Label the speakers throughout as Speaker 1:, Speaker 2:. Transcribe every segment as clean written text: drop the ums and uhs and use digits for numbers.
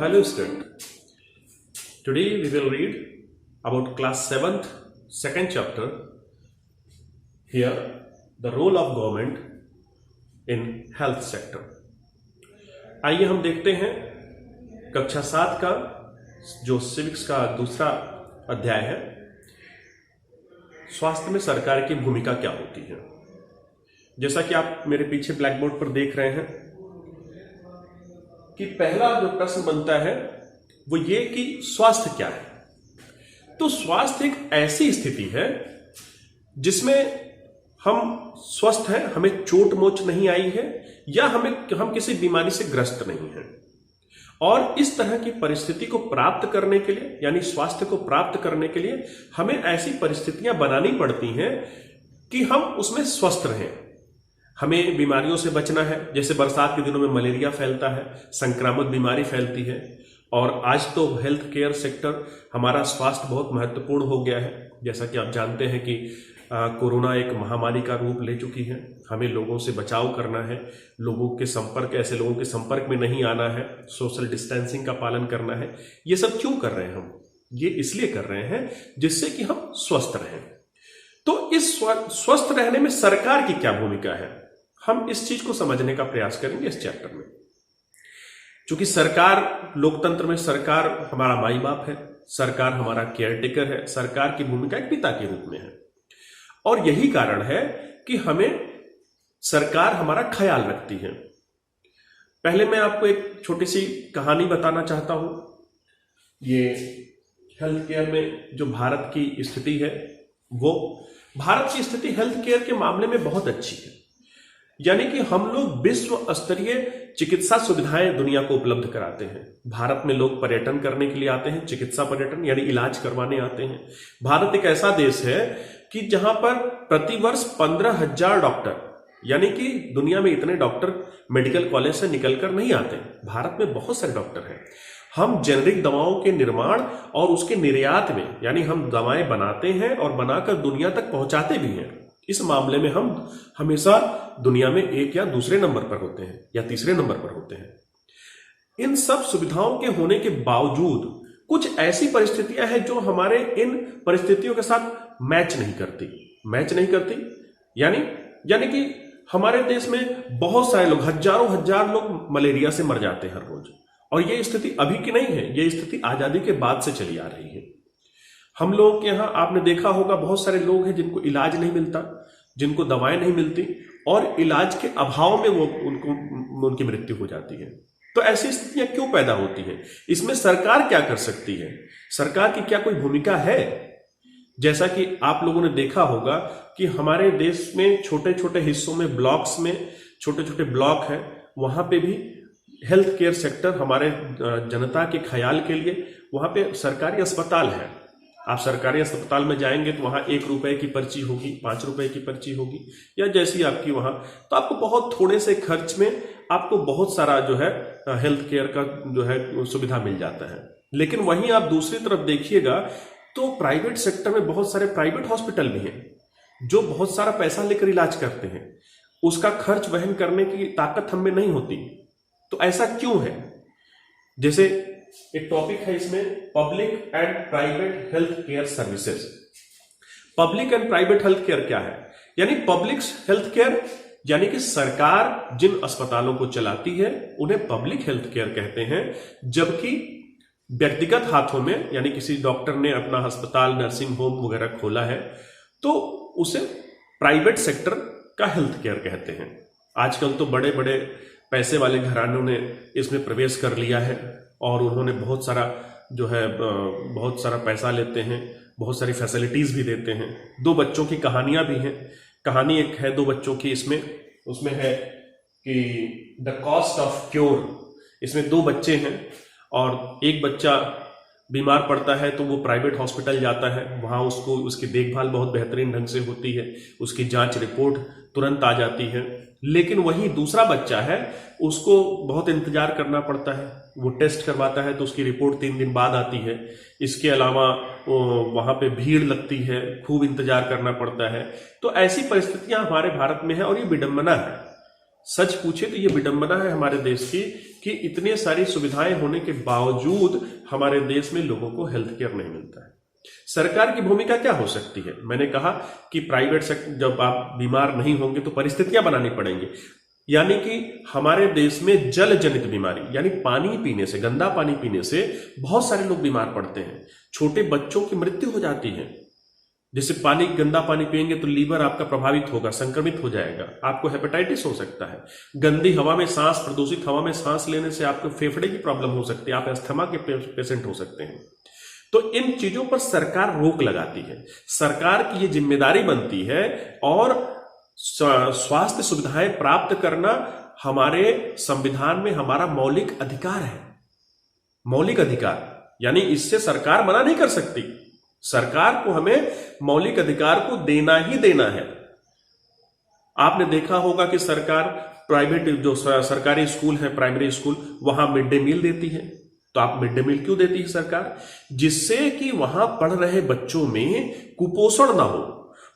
Speaker 1: Hello student. Today we will read about class 7th second chapter. Here the role of government in health sector. आइए हम देखते हैं कक्षा 7 का जो सिविक्स का दूसरा अध्याय है, स्वास्थ्य में सरकार की भूमिका क्या होती है। जैसा कि आप मेरे पीछे ब्लैक बोर्ड पर देख रहे हैं कि पहला जो प्रश्न बनता है वो ये कि स्वास्थ्य क्या है। तो स्वास्थ्य एक ऐसी स्थिति है जिसमें हम स्वस्थ हैं, हमें चोट मोच नहीं आई है या हम किसी बीमारी से ग्रस्त नहीं हैं। और इस तरह की परिस्थिति को प्राप्त करने के लिए, यानी स्वास्थ्य को प्राप्त करने के लिए हमें ऐसी परिस्थितियां बनानी पड़ती हैं कि हम उसमें स्वस्थ रहें। हमें बीमारियों से बचना है, जैसे बरसात के दिनों में मलेरिया फैलता है, संक्रामक बीमारी फैलती है। और आज तो हेल्थ केयर सेक्टर हमारा स्वास्थ्य बहुत महत्वपूर्ण हो गया है। जैसा कि आप जानते हैं कि कोरोना एक महामारी का रूप ले चुकी है। हमें लोगों से बचाव करना है, ऐसे लोगों के संपर्क में नहीं आना है, सोशल डिस्टेंसिंग का पालन करना है। ये सब क्यों कर रहे हैं हम? ये इसलिए कर रहे हैं जिससे कि हम स्वस्थ रहें। तो इस स्वस्थ रहने में सरकार की क्या भूमिका है, हम इस चीज को समझने का प्रयास करेंगे इस चैप्टर में। क्योंकि सरकार, लोकतंत्र में सरकार हमारा माई बाप है, सरकार हमारा केयरटेकर है, सरकार की भूमिका एक पिता के रूप में है। और यही कारण है कि हमें सरकार हमारा ख्याल रखती है। पहले मैं आपको एक छोटी सी कहानी बताना चाहता हूं। ये हेल्थ केयर में जो भारत की स्थिति है, वो भारत की स्थिति हेल्थ केयर के मामले में बहुत अच्छी है। यानी कि हम लोग विश्व स्तरीय चिकित्सा सुविधाएं दुनिया को उपलब्ध कराते हैं। भारत में लोग पर्यटन करने के लिए आते हैं, चिकित्सा पर्यटन यानी इलाज करवाने आते हैं। भारत एक ऐसा देश है कि जहां पर प्रतिवर्ष 15,000 डॉक्टर, यानी कि दुनिया में इतने डॉक्टर मेडिकल कॉलेज से निकलकर नहीं आते। भारत में बहुत सारे डॉक्टर हैं। हम जेनेरिक दवाओं के निर्माण और उसके निर्यात में, यानी हम दवाएं बनाते हैं और बनाकर दुनिया तक पहुंचाते भी हैं। इस मामले में हम हमेशा दुनिया में एक या दूसरे नंबर पर होते हैं या तीसरे नंबर पर होते हैं। इन सब सुविधाओं के होने के बावजूद कुछ ऐसी परिस्थितियां हैं जो हमारे इन परिस्थितियों के साथ मैच नहीं करती। यानी कि हमारे देश में बहुत सारे लोग, हजार लोग मलेरिया से मर जाते हैं हर रोज। और ये स्थिति अभी की नहीं है, ये स्थिति आजादी के बाद से चली आ रही है। हम लोग के यहां आपने देखा होगा बहुत सारे लोग हैं जिनको इलाज नहीं मिलता, जिनको दवाएं नहीं मिलती और इलाज के अभाव में उनकी मृत्यु हो जाती है। तो ऐसी स्थितियां क्यों पैदा होती हैं? इसमें सरकार क्या कर सकती है? सरकार की क्या कोई भूमिका है? जैसा कि आप लोगों ने देखा होगा कि हमारे देश में छोटे छोटे हिस्सों में, ब्लॉक्स में छोटे छोटे ब्लॉक हैं, वहां पे भी हेल्थ केयर सेक्टर हमारे जनता के ख्याल के लिए वहां पे सरकारी अस्पताल है। आप सरकारी अस्पताल में जाएंगे तो वहां 1 रुपए की पर्ची होगी, 5 रुपए की पर्ची होगी, या जैसी आपकी वहां, तो आपको बहुत थोड़े से खर्च में आपको बहुत सारा जो है हेल्थ केयर का जो है सुविधा मिल जाता है। लेकिन वहीं आप दूसरी तरफ देखिएगा तो प्राइवेट सेक्टर में बहुत सारे प्राइवेट हॉस्पिटल भी हैं जो बहुत सारा पैसा लेकर इलाज करते हैं। उसका खर्च वहन करने की ताकत हम में नहीं होती। तो ऐसा क्यों है? जैसे एक टॉपिक है इसमें, public and private health care services. Public and private health care क्या है? यानी पब्लिक हेल्थ केयर यानी कि सरकार जिन अस्पतालों को चलाती है उन्हें पब्लिक हेल्थ केयर कहते हैं, जबकि व्यक्तिगत हाथों में, यानी किसी डॉक्टर ने अपना अस्पताल, नर्सिंग होम वगैरह खोला है तो उसे प्राइवेट सेक्टर का हेल्थ केयर कहते हैं। आजकल तो बड़े बड़े पैसे वाले घरानों ने इसमें प्रवेश कर लिया है और उन्होंने बहुत सारा पैसा लेते हैं, बहुत सारी फैसिलिटीज भी देते हैं। 2 बच्चों की कहानियां भी हैं। कहानी एक है 2 बच्चों की, उसमें है कि द कॉस्ट ऑफ क्योर। इसमें 2 बच्चे हैं और एक बच्चा बीमार पड़ता है तो वो प्राइवेट हॉस्पिटल जाता है। वहां उसकी देखभाल बहुत बेहतरीन ढंग से होती है, उसकी जांच रिपोर्ट तुरंत आ जाती है। लेकिन वही दूसरा बच्चा है, उसको बहुत इंतजार करना पड़ता है। वो टेस्ट करवाता है तो उसकी रिपोर्ट 3 दिन बाद आती है। इसके अलावा वहां पे भीड़ लगती है, खूब इंतजार करना पड़ता है। तो ऐसी परिस्थितियां हमारे भारत में है और ये विडंबना है। सच पूछे तो ये विडंबना है हमारे देश की कि इतने सारी सुविधाएं होने के बावजूद हमारे देश में लोगों को हेल्थ केयर नहीं मिलता है। सरकार की भूमिका क्या हो सकती है? मैंने कहा कि प्राइवेट सेक्टर, जब आप बीमार नहीं होंगे तो परिस्थितियां बनानी पड़ेंगी। यानी कि हमारे देश में जल जनित बीमारी, यानी पानी पीने से, गंदा पानी पीने से बहुत सारे लोग बीमार पड़ते हैं। छोटे बच्चों की मृत्यु हो जाती है। जैसे गंदा पानी पिएंगे तो लीवर आपका प्रभावित होगा, संक्रमित हो जाएगा, आपको हेपेटाइटिस हो सकता है। गंदी हवा में सांस, प्रदूषित हवा में सांस लेने से आपको फेफड़े की प्रॉब्लम हो सकती है, आप अस्थमा के पेशेंट हो सकते हैं। तो इन चीजों पर सरकार रोक लगाती है। सरकार की ये जिम्मेदारी बनती है, और स्वास्थ्य सुविधाएं प्राप्त करना हमारे संविधान में हमारा मौलिक अधिकार है। मौलिक अधिकार, यानी इससे सरकार मना नहीं कर सकती। सरकार को हमें मौलिक अधिकार को देना ही देना है। आपने देखा होगा कि सरकार प्राइवेट जो सरकारी स्कूल है, प्राइमरी स्कूल, वहां मिड डे मील देती है। तो आप मिड डे मील क्यों देती है सरकार? जिससे कि वहां पढ़ रहे बच्चों में कुपोषण ना हो।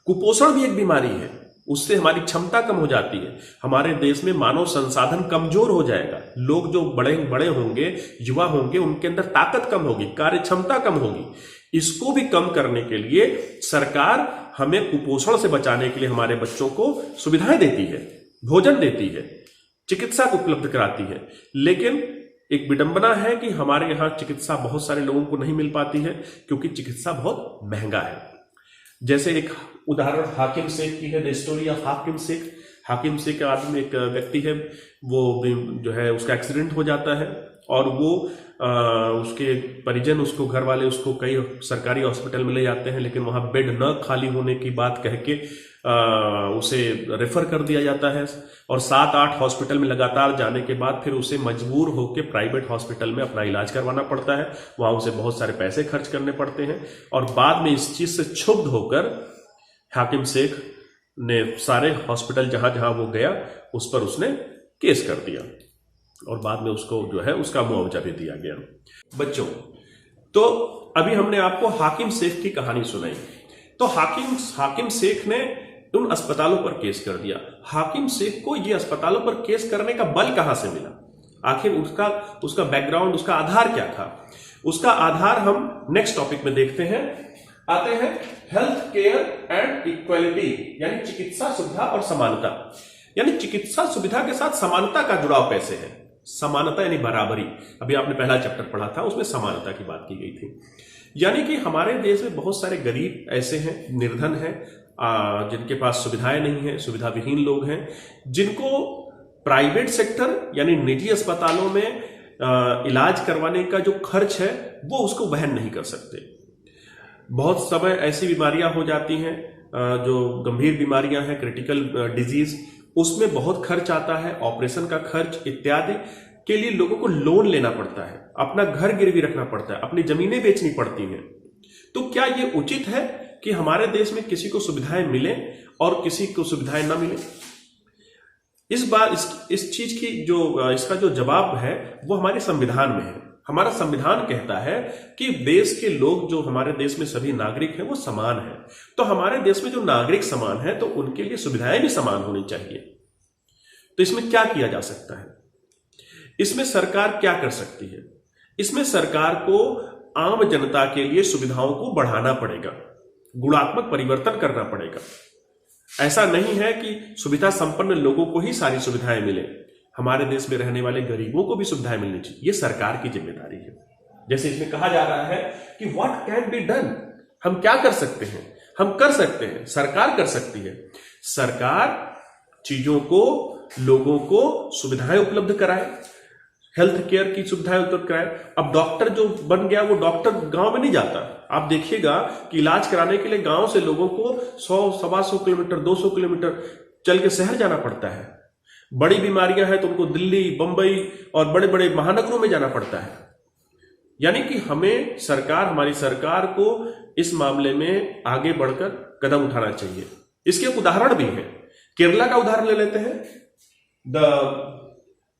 Speaker 1: कुपोषण भी एक बीमारी है, उससे हमारी क्षमता कम हो जाती है। हमारे देश में मानव संसाधन कमजोर हो जाएगा। लोग जो बड़े बड़े होंगे, युवा होंगे, उनके अंदर ताकत कम होगी, कार्य क्षमता कम होगी। इसको भी कम करने के लिए सरकार हमें कुपोषण से बचाने के लिए हमारे बच्चों को सुविधाएं देती है, भोजन देती है, चिकित्सा उपलब्ध कराती है। लेकिन एक विडंबना है कि हमारे यहाँ चिकित्सा बहुत सारे लोगों को नहीं मिल पाती है, क्योंकि चिकित्सा बहुत महंगा है। जैसे एक उदाहरण हाकिम शेख की है, द स्टोरी ऑफ हाकिम शेख। हाकिम शेख का आदमी, एक व्यक्ति है, वो जो है उसका एक्सीडेंट हो जाता है, और वो उसके परिजन, उसको घर वाले उसको कई सरकारी हॉस्पिटल में ले जाते हैं, लेकिन वहां बेड न खाली होने की बात कह के उसे रेफर कर दिया जाता है। और 7-8 हॉस्पिटल में लगातार जाने के बाद फिर उसे मजबूर होकर प्राइवेट हॉस्पिटल में अपना इलाज करवाना पड़ता है। वहां उसे बहुत सारे पैसे खर्च करने पड़ते हैं, और बाद में इस चीज से क्षुब्ध होकर हाकिम शेख ने सारे हॉस्पिटल जहां जहां वो गया उस पर उसने केस कर दिया, और बाद में उसको जो है उसका मुआवजा भी दिया गया। बच्चों, तो अभी हमने आपको हाकिम शेख की कहानी सुनाई। तो हाकिम शेख ने उन अस्पतालों पर केस कर दिया। हाकिम शेख को ये अस्पतालों पर केस करने का बल कहां से मिला? आखिर उसका बैकग्राउंड, उसका आधार क्या था? उसका आधार हम नेक्स्ट टॉपिक में देखते हैं। आते हैं हेल्थ केयर एंड इक्वालिटी, यानी चिकित्सा सुविधा और समानता। यानी चिकित्सा सुविधा के साथ समानता का जुड़ाव कैसे है? समानता यानी बराबरी। अभी आपने पहला चैप्टर पढ़ा था, उसमें समानता की बात की गई थी। यानी कि हमारे देश में बहुत सारे गरीब ऐसे हैं, निर्धन हैं, जिनके पास सुविधाएं नहीं है, सुविधा विहीन लोग हैं, जिनको प्राइवेट सेक्टर यानी निजी अस्पतालों में इलाज करवाने का जो खर्च है वो उसको वहन नहीं कर सकते। बहुत समय ऐसी बीमारियां हो जाती हैं जो गंभीर बीमारियां हैं, क्रिटिकल डिजीज, उसमें बहुत खर्च आता है, ऑपरेशन का खर्च इत्यादि के लिए लोगों को लोन लेना पड़ता है, अपना घर गिरवी रखना पड़ता है, अपनी जमीनें बेचनी पड़ती हैं। तो क्या ये उचित है कि हमारे देश में किसी को सुविधाएं मिले और किसी को सुविधाएं ना मिले? इस चीज की इसका जो जवाब है वो हमारे संविधान में है। हमारा संविधान कहता है कि देश के लोग, जो हमारे देश में सभी नागरिक हैं, वो समान हैं। तो हमारे देश में जो नागरिक समान है तो उनके लिए सुविधाएं भी समान होनी चाहिए। तो इसमें क्या किया जा सकता है? इसमें सरकार क्या कर सकती है? इसमें सरकार को आम जनता के लिए सुविधाओं को बढ़ाना पड़ेगा, गुणात्मक परिवर्तन करना पड़ेगा। ऐसा नहीं है कि सुविधा संपन्न लोगों को ही सारी सुविधाएं मिले, हमारे देश में रहने वाले गरीबों को भी सुविधाएं मिलनी चाहिए। ये सरकार की जिम्मेदारी है। जैसे इसमें कहा जा रहा है कि व्हाट कैन बी डन, हम क्या कर सकते हैं? हम कर सकते हैं, सरकार कर सकती है। सरकार चीजों को, लोगों को सुविधाएं उपलब्ध कराए, हेल्थ केयर की सुविधाएं उपलब्ध कराए। अब डॉक्टर जो बन गया वो डॉक्टर गांव में नहीं जाता। आप देखिएगा कि इलाज कराने के लिए गांव से लोगों को 100-125 किलोमीटर, 200 किलोमीटर चल के शहर जाना पड़ता है। बड़ी बीमारियां हैं तो उनको दिल्ली, बंबई और बड़े बड़े महानगरों में जाना पड़ता है। यानी कि हमारी सरकार को इस मामले में आगे बढ़कर कदम उठाना चाहिए। इसके उदाहरण भी हैं। केरला का उदाहरण ले लेते हैं।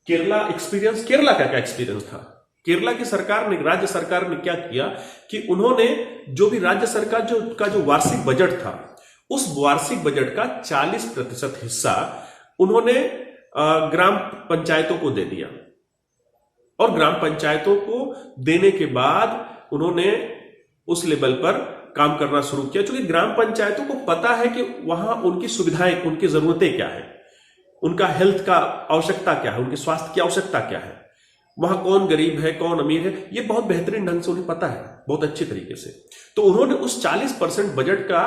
Speaker 1: केरला एक्सपीरियंस। केरला का क्या एक्सपीरियंस था? केरला की सरकार ने, राज्य सरकार ने क्या किया कि उन्होंने जो भी राज्य सरकार का जो वार्षिक बजट था, उस वार्षिक बजट का 40% हिस्सा उन्होंने ग्राम पंचायतों को दे दिया। और ग्राम पंचायतों को देने के बाद उन्होंने उस लेवल पर काम करना शुरू किया, क्योंकि ग्राम पंचायतों को पता है कि वहां उनकी सुविधाएं, उनकी जरूरतें क्या है, उनका हेल्थ का आवश्यकता क्या है, उनके स्वास्थ्य की आवश्यकता क्या है, वहां कौन गरीब है कौन अमीर है, ये बहुत बेहतरीन ढंग से उन्हें पता है, बहुत अच्छे तरीके से। तो उन्होंने उस 40% बजट का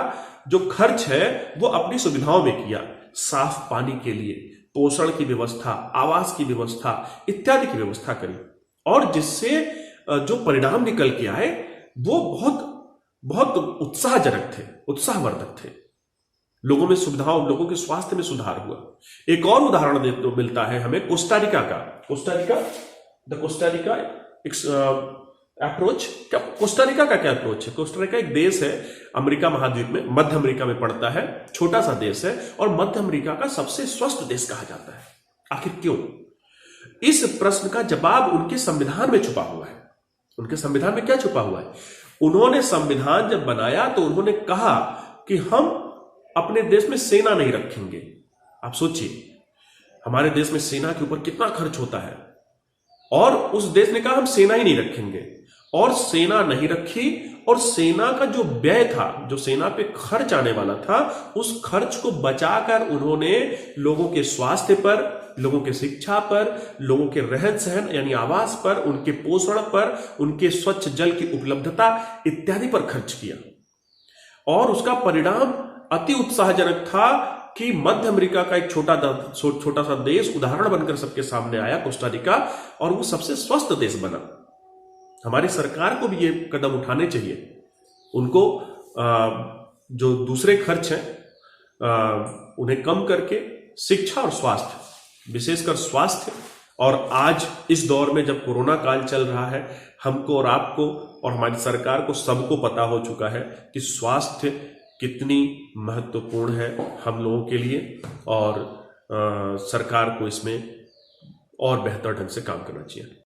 Speaker 1: जो खर्च है वो अपनी सुविधाओं में किया। साफ पानी के लिए, पोषण की व्यवस्था, आवास की व्यवस्था इत्यादि की व्यवस्था करी, और जिससे जो परिणाम निकल के आए वो बहुत बहुत उत्साहजनक थे, उत्साहवर्धक थे। लोगों में सुविधाओं, लोगों के स्वास्थ्य में सुधार हुआ। एक और उदाहरण मिलता है हमें कोस्टारिका का। कोस्टारिका अप्रोच, क्या कोस्टारिका का क्या अप्रोच है? कोस्टारिका एक देश है अमेरिका महाद्वीप में, मध्य अमेरिका में पड़ता है, छोटा सा देश है और मध्य अमेरिका का सबसे स्वस्थ देश कहा जाता है। आखिर क्यों? इस प्रश्न का जवाब उनके संविधान में छुपा हुआ है। उनके संविधान में क्या छुपा हुआ है? उन्होंने संविधान जब बनाया तो उन्होंने कहा कि हम अपने देश में सेना नहीं रखेंगे। आप सोचिए, हमारे देश में सेना के ऊपर कितना खर्च होता है, और उस देश ने कहा हम सेना ही नहीं रखेंगे, और सेना नहीं रखी। और सेना का जो व्यय था, जो सेना पे खर्च आने वाला था, उस खर्च को बचाकर उन्होंने लोगों के स्वास्थ्य पर, लोगों के शिक्षा पर, लोगों के रहन सहन यानी आवास पर, उनके पोषण पर, उनके स्वच्छ जल की उपलब्धता इत्यादि पर खर्च किया। और उसका परिणाम अति उत्साहजनक था कि मध्य अमेरिका का एक छोटा सा देश उदाहरण बनकर सबके सामने आया, कोस्टारिका, और वो सबसे स्वस्थ देश बना। हमारी सरकार को भी ये कदम उठाने चाहिए। उनको जो दूसरे खर्च हैं उन्हें कम करके शिक्षा और स्वास्थ्य, विशेषकर स्वास्थ्य, और आज इस दौर में जब कोरोना काल चल रहा है, हमको और आपको और हमारी सरकार को सबको पता हो चुका है कि स्वास्थ्य कितनी महत्वपूर्ण है हम लोगों के लिए, और सरकार को इसमें और बेहतर ढंग से काम करना चाहिए।